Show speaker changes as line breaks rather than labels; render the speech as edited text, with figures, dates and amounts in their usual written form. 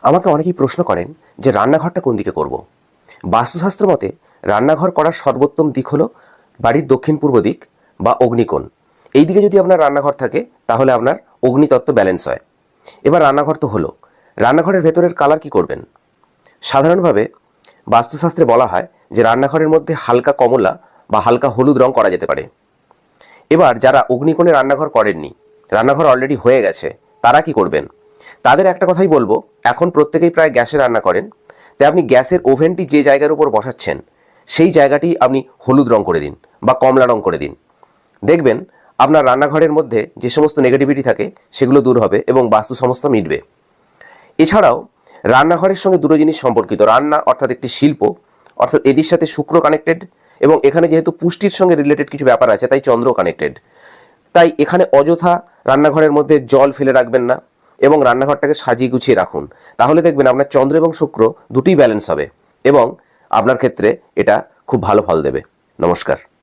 আমাকে অনেকেই প্রশ্ন করেন যে রান্নাঘরটা কোন দিকে করব। বাস্তুশাস্ত্র মতে রান্নাঘর করার সর্বোত্তম দিক হলো বাড়ির দক্ষিণ পূর্ব দিক বা অগ্নিকোণ। এই দিকে যদি আপনার রান্নাঘর থাকে তাহলে আপনার অগ্নিতত্ত্ব ব্যালেন্স হয়। এবার রান্নাঘর তো হলো, রান্নাঘরের ভেতরের কালার কি করবেন? সাধারণভাবে বাস্তুশাস্ত্রে বলা হয় যে রান্নাঘরের মধ্যে হালকা কমলা বা হালকা হলুদ রং করা যেতে পারে। এবার যারা অগ্নিকোণে রান্নাঘর করেননি, রান্নাঘর অলরেডি হয়ে গেছে, তারা কি করবেন? তাদের একটা কথাই বলবো, এখন প্রত্যেকেই প্রায় গ্যাসে রান্না করেন, তাই আপনি গ্যাসের ওভেনটি যে জায়গার উপর বসাচ্ছেন সেই জায়গাটি আপনি হলুদ রং করে দিন বা কমলা রং করে দিন। দেখবেন আপনার রান্নাঘরের মধ্যে যে সমস্ত নেগেটিভিটি থাকে সেগুলো দূর হবে এবং বাস্তু সমস্যা মিটবে। এছাড়াও রান্নাঘরের সঙ্গে দুটো জিনিস সম্পর্কিত। রান্না অর্থাৎ একটি শিল্প, অর্থাৎ এটির সাথে শুক্র কানেক্টেড, এবং এখানে যেহেতু পুষ্টির সঙ্গে রিলেটেড কিছু ব্যাপার আছে তাই চন্দ্র কানেক্টেড। তাই এখানে অযথা রান্নাঘরের মধ্যে জল ফেলে রাখবেন না এবং রান্নাঘরটাকে সাজিয়ে গুছিয়ে রাখুন। তাহলে দেখবেন আপনার চন্দ্র এবং শুক্র দুটোই ব্যালেন্স হবে এবং আপনার ক্ষেত্রে এটা খুব ভালো ফল দেবে। নমস্কার।